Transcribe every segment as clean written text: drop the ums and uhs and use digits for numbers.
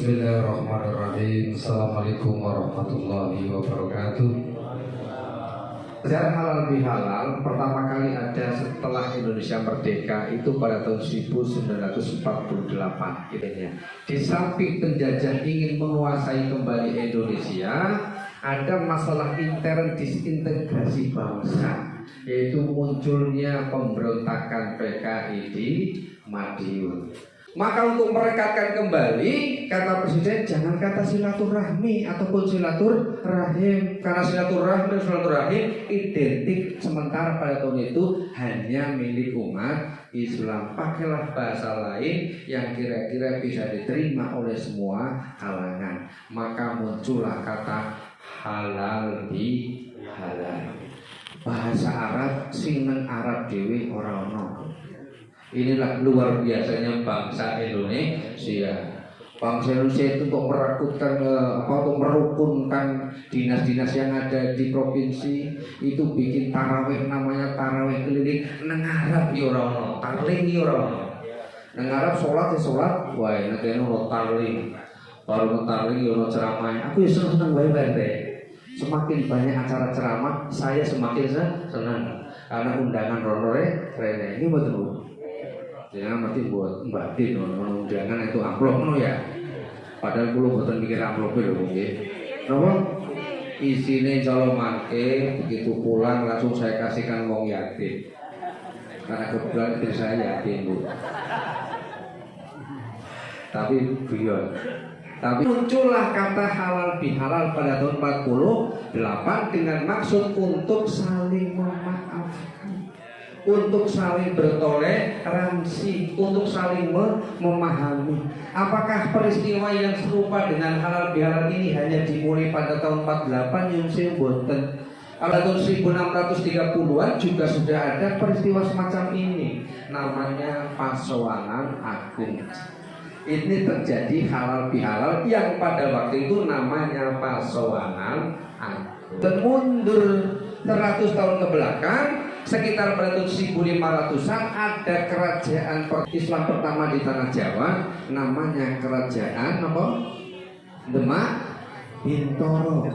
Bismillahirrahmanirrahim. Assalamualaikum warahmatullahi wabarakatuh. Sejarah halal bihalal pertama kali ada setelah Indonesia merdeka itu pada tahun 1948 gitu. Di samping penjajah ingin menguasai kembali Indonesia, ada masalah intern disintegrasi bangsa, yaitu munculnya pemberontakan PKI di Madiun. Maka untuk merekatkan kembali, kata Presiden, jangan kata silaturahmi ataupun silaturahim, karena silaturahmi dan silaturahim identik, sementara pada tahun itu hanya milik umat Islam. Pakailah bahasa lain yang kira-kira bisa diterima oleh semua kalangan. Maka muncullah kata halal bihalal. Bahasa Arab sing nang Arab dhewe ora ono. Inilah luar biasanya bangsa Indonesia. Bangsa Indonesia itu untuk merekutkan untuk merukunkan dinas-dinas yang ada di provinsi itu bikin tarawih, namanya tarawih keliling. Nang Arab ya ora ono, tarling ya ora ono. Nang Arab salat ya salat, wae nek ono tarling. Baru tarling ya ono ceramah. Aku ya seneng wae semakin banyak acara ceramah, saya semakin senang karena undangan ronore rene ini betul. Jangan mati buat batin undangan itu amplop no ya. Padahal kulo mboten mikir amplop lho nggih. Napa? Isine calon mangke begitu pulang langsung saya kasihkan wong yatim. Karena kebetulan istri saya yatim, Bu. Tapi guyon. Tapi muncullah kata halal bihalal pada tahun 48 dengan maksud untuk saling memaafkan, untuk saling bertoleransi, untuk saling memahami. Apakah peristiwa yang serupa dengan halal bihalal ini hanya dimulai pada tahun 48 yang saya boten? Kalau tahun 1630-an juga sudah ada peristiwa semacam ini, namanya Pasowanan Agung. Ini terjadi halal bihalal yang pada waktu itu namanya Pasowanan Agung. Dan mundur 100 tahun ke belakang, sekitar pada tahun 1500-an ada kerajaan Islam pertama di tanah Jawa, namanya kerajaan apa? Demak Bintoro.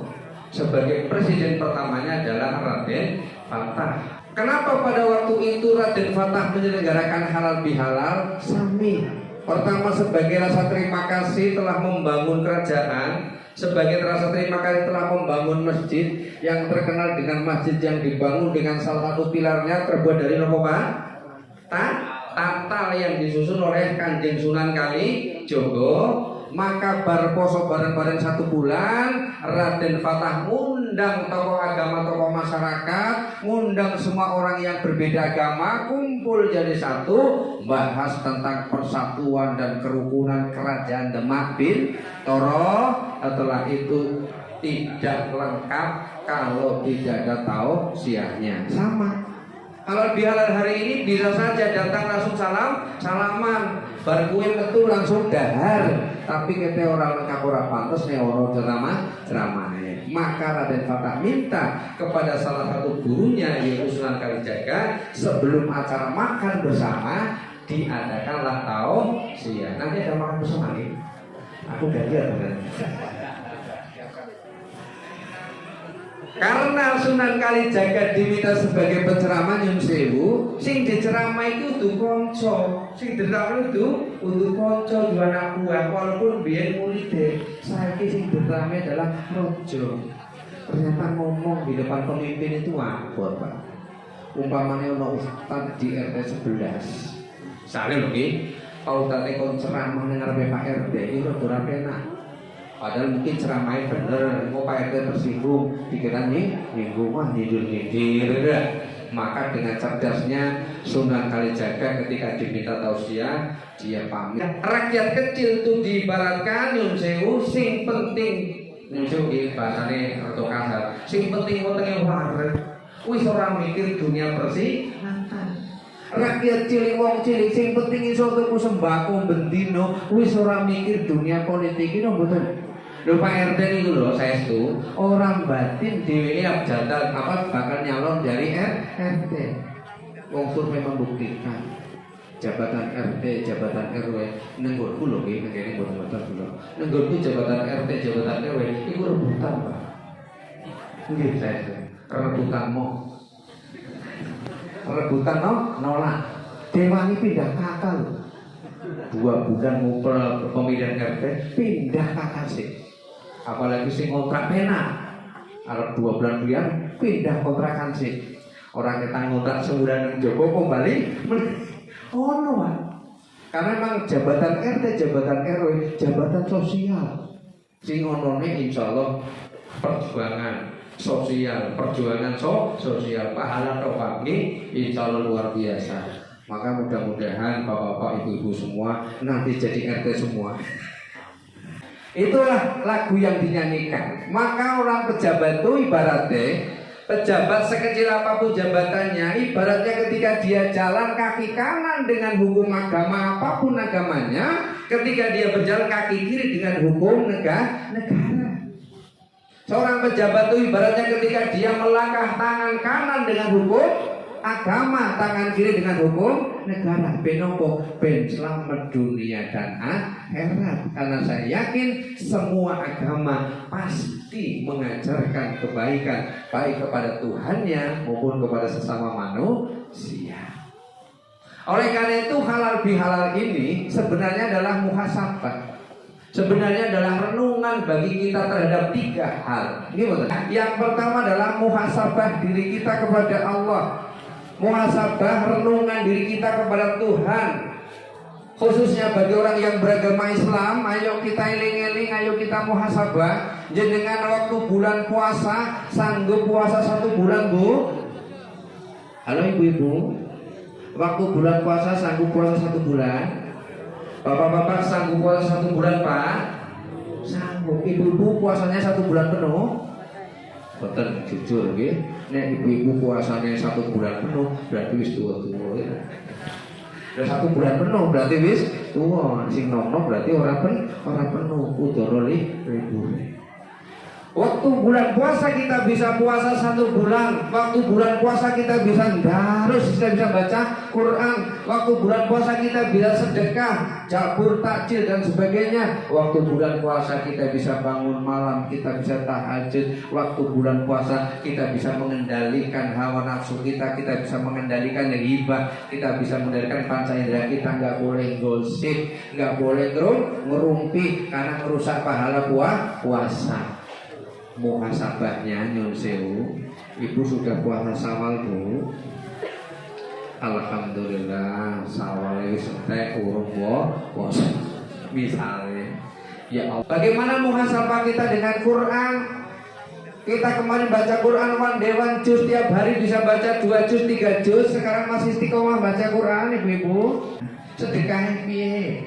Sebagai presiden pertamanya adalah Raden Fatah. Kenapa pada waktu itu Raden Fatah menyelenggarakan halal bihalal? Sami. Pertama sebagai rasa terima kasih telah membangun kerajaan, sebagai rasa terima kasih telah membangun masjid yang terkenal dengan masjid yang dibangun dengan salah satu pilarnya terbuat dari apa? Tatal yang disusun oleh Kanjeng Sunan Kalijogo. Maka bar poso bareng-bareng 1 bulan, Raden Fatah ngundang tokoh agama, tokoh masyarakat, ngundang semua orang yang berbeda agama kumpul jadi satu, bahas tentang persatuan dan kerukunan kerajaan Demak Bintoro. Setelah itu tidak lengkap kalau tidak ada tausiahnya. Sama. Kalau bihalal hari ini bisa saja datang langsung salaman, bar kuwi metu langsung dahar. Tapi kita orang lengkap orang pantas nih orang ceramahnya. Maka Raden Fatah minta kepada salah satu gurunya yaitu Sunan Kalijaga, sebelum acara makan bersama diadakanlah tausiah. Nanti ada makan bersama nih. Aku gajian kan. Karena Sunan Kalijaga diminta sebagai penceramah nyun sewu, sing diceramah itu kudu kanca, sing diceramah itu kudu kanca dua anak buah, walaupun biyen muridé. Saiki sing diceramah adalah raja. Ternyata ngomong di depan pemimpin itu abot, Pak. Umpamanya ono ustad di RT 11. Sale lho nggih, pautate kon ceramah ning ngarepe Pak RT itu ora penak. Padahal mungkin ceramahnya bener, mau Pak RT tersinggung, pikiran nyinggung, wah nyindir. Maka dengan cerdasnya Sunan Kalijaga ketika diminta tausiah, dia pamit. Rakyat kecil itu diibaratkan nyun sewu, sing penting nyun sewu iki bahasane rada kasar. Sing penting wetenge wareg. Wis ora mikir dunia bersih. Rakyat cilik wong cilik sing penting iso tuku sembako bendino, wis ora mikir dunia politik iki mboten. Lho Pak RT niku lho saestu orang batin dhewe jatah bakal nyalon dari RT. Wong survei membuktikan jabatan RT, jabatan RW, nenggonku lho nggih, ngene mboten kula. Nenggonku jabatan RT, jabatan RW iku rebutan, Pak. Nggih, saya. Rebutanmu. Rebutan nolak. Dewani pindah kakak. 2 bulan ngumpul pemilihan RT, pindah kakak sih. Apalagi sing kontrak pena. Arep 2 bulan kemudian pindah kontrakan sih. Orang kita ngontrak sebulan yang Joko kembali. Oh no, karena memang jabatan RT, jabatan RW, jabatan sosial. Sing onone insyaallah perjuangan sosial, sosial pahala topak ini insyaallah luar biasa. Maka mudah-mudahan bapak-bapak, ibu-ibu semua nanti jadi RT semua. Itulah lagu yang dinyanyikan. Maka orang pejabat itu ibaratnya, pejabat sekecil apapun jabatannya, ibaratnya ketika dia jalan kaki kanan dengan hukum agama apapun agamanya, ketika dia berjalan kaki kiri dengan hukum negara. Seorang pejabat itu ibaratnya ketika dia melangkah tangan kanan dengan hukum agama, tangan kiri dengan hukum negara. Benopo ben selamat dunia dan akhirat. Karena saya yakin semua agama pasti mengajarkan kebaikan, baik kepada Tuhannya maupun kepada sesama manusia. Oleh karena itu halal bihalal ini sebenarnya adalah muhasabah. Sebenarnya adalah renungan bagi kita terhadap 3 hal. Yang pertama adalah muhasabah diri kita kepada Allah. Muhasabah renungan diri kita kepada Tuhan. Khususnya bagi orang yang beragama Islam, ayo kita eling-eling, ayo kita muhasabah. Jenengan waktu bulan puasa sanggup puasa 1 bulan, Bu? Halo ibu-ibu, waktu bulan puasa sanggup puasa 1 bulan? Bapak-bapak sanggup puasa 1 bulan, Pak? Sanggup. Ibu-ibu puasanya 1 bulan penuh? Betul, jujur nggih. Nek ibu-ibu puasanya 1 bulan penuh berarti wis tua-tua ya. Dan 1 bulan penuh berarti wis tua. Sing nom-nom berarti orang penuh. Udara ribu. Waktu bulan puasa kita bisa puasa 1 bulan. Waktu bulan puasa kita bisa kita bisa baca Quran. Waktu bulan puasa kita bisa sedekah, jabur, takjil dan sebagainya. Waktu bulan puasa kita bisa bangun malam, kita bisa tahajud. Waktu bulan puasa kita bisa mengendalikan hawa nafsu kita, kita bisa mengendalikan ghibah, kita bisa mengendalikan panca indera kita. Nggak boleh gosip, nggak boleh ngerumpi karena merusak pahala puasa. Muhasabahnya nyun sewu. Ibu sudah puasa Syawal, Bu? Alhamdulillah Syawal wis entek urung puasa. Misalnya, ya Allah. Bagaimana muhasabah kita dengan Quran? Kita kemarin baca Quran one juz, tiap hari bisa baca 2 juz, 3 juz. Sekarang masih istiqomah baca Quran, ibu-ibu. Sedekah piye?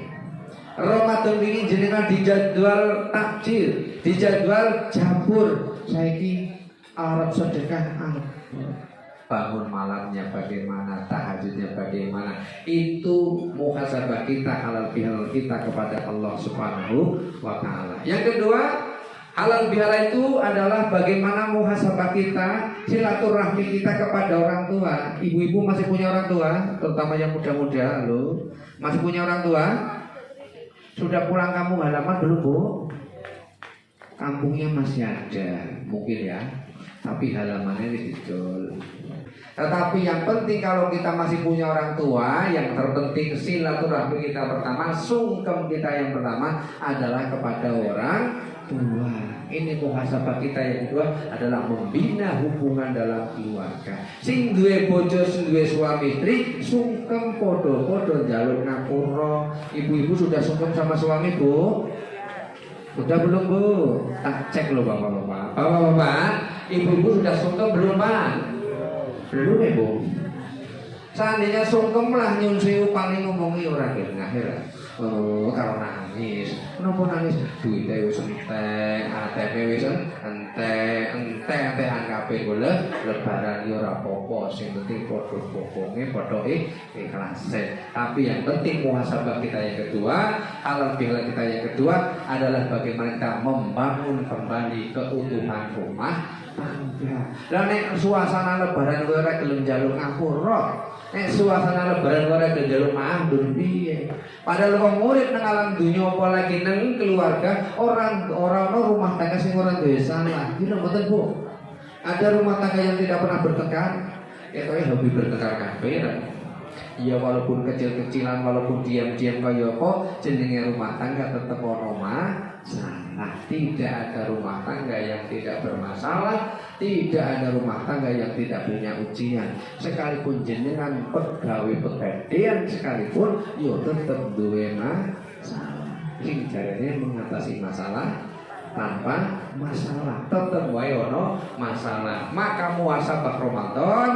Ramadan ini jenengan dijadwal takjil, dijadwal jabur. Saiki Arab sedekah bangun malamnya bagaimana, tahajudnya bagaimana. Itu muhasabah kita, halal bihalal kita kepada Allah Subhanahu wa taala. Yang kedua, halal bihalal itu adalah bagaimana muhasabah kita, silaturahmi kita kepada orang tua. Ibu-ibu masih punya orang tua, terutama yang muda-muda, halo. Masih punya orang tua? Sudah pulang kampung halaman belum, Bu? Kampungnya masih ada, mungkin ya, tapi halamannya didol. Tetapi yang penting kalau kita masih punya orang tua, yang terpenting silaturahmi kita pertama, sungkem kita yang pertama adalah kepada orang tua. Ini muhasabah kita yang kedua adalah membina hubungan dalam keluarga. Sing duwe bojo, sing duwe suami istri, sungkem podo-podo njaluk ngapura. Ibu-ibu sudah sungkem sama suami, Bu? Sudah belum, Bu? Tak cek loh bapak-bapak. Bapak-bapak, ibu-ibu sudah sungkem belum, Pak? Belum ya, Bu? Seandainya sungkem lah nyun sewu paling ngomongi orang akhir. Oh, kalau nangis, kenapa nangis? Duitnya wis entek, ATP wis entek angkape golek lebaran yo ora apa-apa, sing penting padha bokonge, padha ikhlas. Tapi yang penting muhasabah kita yang kedua, halal bihalal kita yang kedua adalah bagaimana kita membangun kembali keutuhan rumah tangga. Lah nek suasana lebaran kowe ora gelem njaluk ngapura, nek suasana lebaran kowe ora gelem njaluk mandur piye? Padahal wong murid nang alam dunya apalagi nang keluarga orang rumah tangga sing ora duwe salah. Iki mboten Bu. Ada rumah tangga yang tidak pernah bertengkar. Ya kowe hobi bertengkar kabeh. Ya walaupun kecil-kecilan, walaupun diam-diam kaya apa, jenenge rumah tangga tetep ono masalah. Tidak ada rumah tangga yang tidak bermasalah, tidak ada rumah tangga yang tidak punya ujian. Sekalipun jenengan pegawai pegadaian sekalipun, yo tetep duwe masalah. Sing jarene mengatasi masalah tanpa masalah, tetep wae ono masalah. Maka muhasabah Ramadan,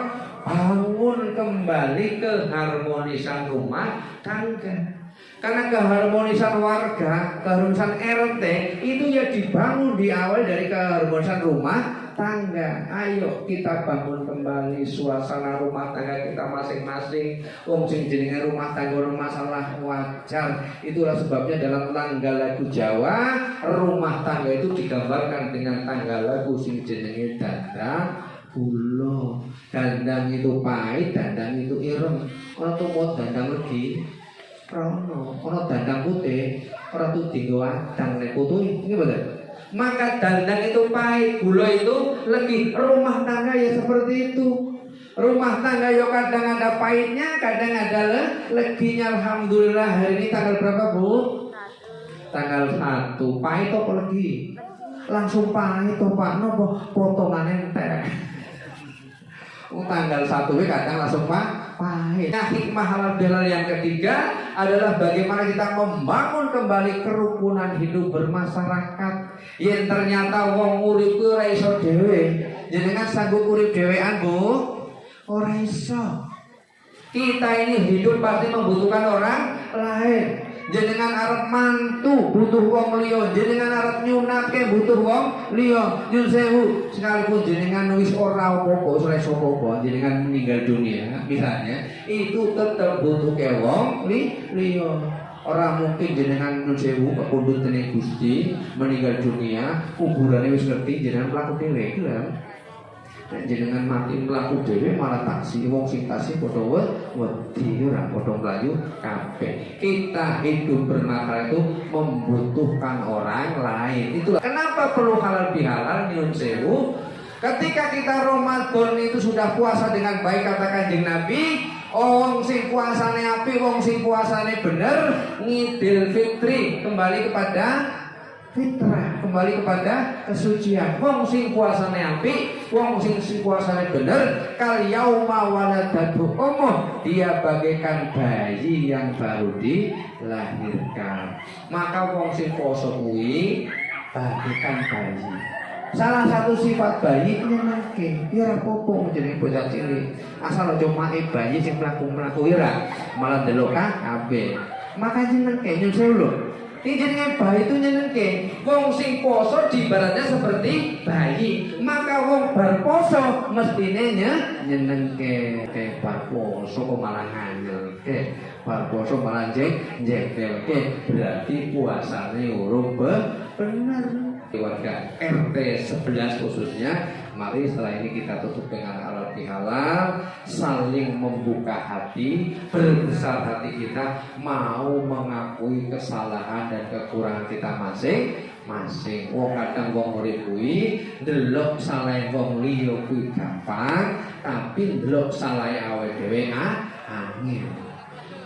bangun kembali keharmonisan rumah tangga. Karena keharmonisan warga, keharmonisan RT itu ya dibangun di awal dari keharmonisan rumah tangga. Ayo kita bangun kembali suasana rumah tangga kita masing-masing. Wong sing jenenge rumah tangga masalah wajar. Itulah sebabnya dalam tanggal lagu Jawa, rumah tangga itu digambarkan dengan tanggal lagu sing jenenge dandang kula. Dandang itu pahit, dandang itu ireng. Ana tumut dandang legi. Ono dandang putih, ora tuh dienggo adang nek putuhi. Nggih mboten? Maka dandang itu pahit, gula itu legi. Rumah tangga ya seperti itu. Rumah tangga ya kadang ada pahitnya, kadang ada leginya. Alhamdulillah hari ini tanggal berapa, Bu? Tanggal 1. Pahit apa legi? Langsung pahit to, Pak. Napa potongan entek. Tanggal 1 kadang langsung pahit. Nah, hikmah halal bihalal yang ketiga adalah bagaimana kita membangun kembali kerukunan hidup bermasyarakat. Yang ternyata wong urip ku ora iso dhewe. Jenengan sanggup urip dhewean, Bu? Ora iso. Kita ini hidup pasti membutuhkan orang lain. Jenengan arep mantu butuh wong liya, jenengan arep nyunatke butuh wong liya. Nyun sewu, sekalipun jenengan wis ora apa-apa, ora iso apa-apa, jenengan meninggal dunia misalnya, itu tetep butuh ke wong liya. Ora mungkin jenengan nyun sewu kepundhut dening Gusti meninggal dunia, kuburane wis ngerti jenengan mlaku dhewe iki lho. Nek jenengan mati mlaku dhewe malah taksi wong sing taksi padha wedi ora padha mlayu kabeh. Kita hidup bermasyarakat itu membutuhkan orang lain. Itulah kenapa perlu halal bihalal nyun sewu. Ketika kita Ramadan itu sudah puasa dengan baik kata Kanjeng Nabi, wong sing puasane apik, wong sing puasane bener, ngidul fitri kembali kepada fitrah, kembali kepada kesucian. Wong sing puasane apik, wong sing puasane bener, kal yauma waladatu ummuh, dia bagaikan bayi yang baru dilahirkan. Maka wong sing poso kuwi bagaikan bayi. Salah satu sifat bayi nyenengke, ya ora apa-apa jenenge bocah cilik. Asal aja make bayi sing mlaku-mlaku ora, malah delok kabeh. Maka nyenengke nyun sewu lho. Ini jenenge bayi itu nyenengke. Wong sing poso diibaratnya seperti bayi. Maka wong bar poso mestine nyenengke. Bar poso kok malah ngandelke. Bar poso malah jengkelke. Berarti puasane urung bener. Warga RT 11 khususnya, mari setelah ini kita tutup dengan halal bihalal, saling membuka hati, berbesar hati kita, mau mengakui kesalahan dan kekurangan kita masing-masing. Wong kadang wong urip kuwi ndelok salahe wong liya kuwi gampang, tapi ndelok salahe awake dhewe angel.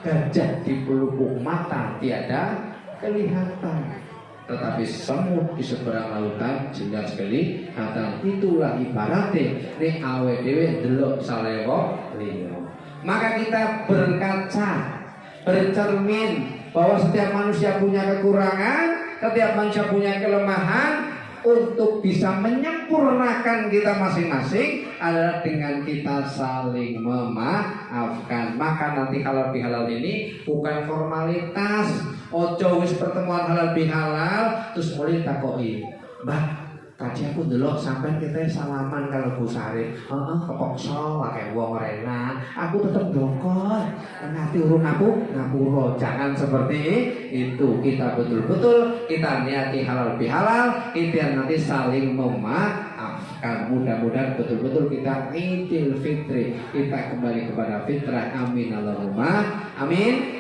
Gajah di pelupuk mata tiada kelihatan, tetapi semut di seberang lautan jelas kelihatan. Itulah ibaratnya nek awake dhewe ndelok salahe wong liya. Maka kita berkaca, bercermin bahwa setiap manusia punya kekurangan, setiap manusia punya kelemahan. Untuk bisa menyempurnakan kita masing-masing adalah dengan kita saling memaafkan. Maka nanti halal bihalal ini bukan formalitas. Ojo wis pertemuan halal bihalal terus mulai takoki, Mbak, Tadi aku delok sampai kita salaman kalau Bu Sari. Kepokso pakai wong rena. Aku tetap dongkol. Nanti urung aku ngapura. Jangan seperti itu. Kita betul-betul kita niati halal bihalal. Kita nanti saling memaafkan. Mudah-mudahan betul-betul kita Idul Fitri. Kita kembali kepada fitrah. Amin Allahumma amin.